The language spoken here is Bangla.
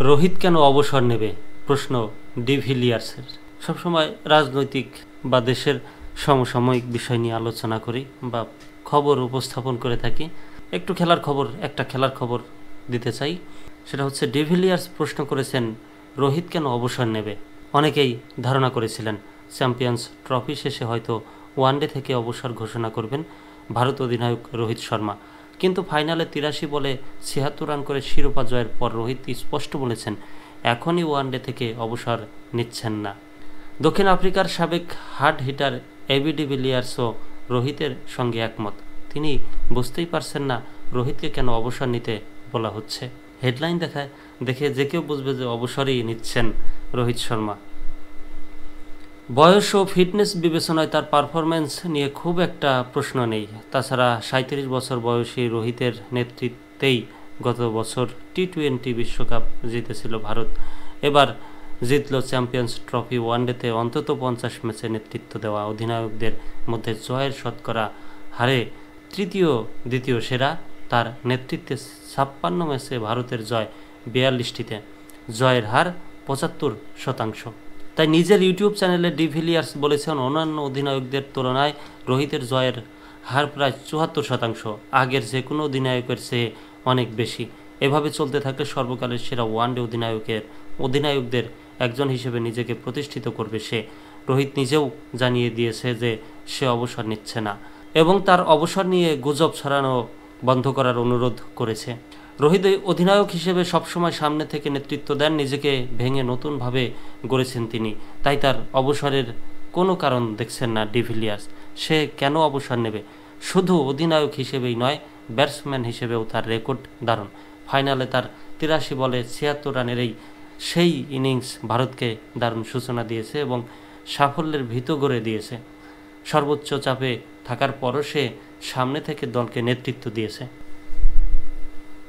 রোহিত কেন অবসর নেবে প্রশ্ন ডিভিলিয়ার্সের। সবসময় রাজনৈতিক বা দেশের সমসাময়িক বিষয় নিয়ে আলোচনা করি বা খবর উপস্থাপন করে থাকি। একটা খেলার খবর দিতে চাই। সেটা হচ্ছে ডিভিলিয়ার্স প্রশ্ন করেছেন রোহিত কেন অবসর নেবে। অনেকেই ধারণা করেছিলেন চ্যাম্পিয়ন্স ট্রফি শেষে হয়তো ওয়ানডে থেকে অবসর ঘোষণা করবেন ভারত অধিনায়ক রোহিত শর্মা, কিন্তু ফাইনালে ৮৩ বলে ৭৬ রান করে শিরোপা জয়ের পর রোহিত স্পষ্ট বলেছেন এখনই ওয়ানডে থেকে অবসর নিচ্ছেন না। দক্ষিণ আফ্রিকার সাবেক হার্ড হিটার এবি ডিভিলিয়ার্সও রোহিতের সঙ্গে একমত। তিনি বুঝতেই পারছেন না রোহিতকে কেন অবসর নিতে বলা হচ্ছে। হেডলাইন দেখে যে কেউ বুঝবে যে অবসরই নিচ্ছেন রোহিত শর্মা। বয়স ও ফিটনেস বিবেচনায় তার পারফরম্যান্স নিয়ে খুব একটা প্রশ্ন নেই। তাছাড়া ৩৭ বছর বয়সী রোহিতের নেতৃত্বেই গত বছর টি-20 বিশ্বকাপ জিতেছিল ভারত। এবার জিতল চ্যাম্পিয়ন্স ট্রফি। ওয়ানডেতে অন্তত ৫০ ম্যাচে নেতৃত্ব দেওয়া অধিনায়কদের মধ্যে জয়ের শতকরা হারে দ্বিতীয় সেরা। তার নেতৃত্বে ৫৬ ম্যাচে ভারতের জয় ৪২টিতে, জয়ের হার ৭৫%। তাই নিজের ইউটিউব চ্যানেলে ডিভিলিয়ার্স বলেছেন অন্যান্য অধিনায়কদের তুলনায় রোহিতের জয়ের হার প্রায় ৭৪%, আগের যে কোনো অধিনায়কের চেয়ে অনেক বেশি। এভাবে চলতে থাকলে সর্বকালের সেরা ওয়ানডে অধিনায়কদের একজন হিসেবে নিজেকে প্রতিষ্ঠিত করবে সে। রোহিত নিজেও জানিয়ে দিয়েছে যে সে অবসর নিচ্ছে না এবং তার অবসর নিয়ে গুজব ছড়ানো বন্ধ করার অনুরোধ করেছে। রোহিত অধিনায়ক হিসেবে সবসময় সামনে থেকে নেতৃত্ব দেন, নিজেকে ভেঙে নতুনভাবে গড়েছেন তিনি। তাই তার অবসরের কোনো কারণ দেখছেন না ডিভিলিয়ার্স। সে কেন অবসর নেবে? শুধু অধিনায়ক হিসেবেই নয়, ব্যাটসম্যান হিসেবেও তার রেকর্ড দারুণ। ফাইনালে তার ৮৩ বলে ৭৬ রানের সেই ইনিংস ভারতকে দারুণ সূচনা দিয়েছে এবং সাফল্যের ভিত গড়ে দিয়েছে। সর্বোচ্চ চাপে থাকার পরও সে সামনে থেকে দলকে নেতৃত্ব দিয়েছে।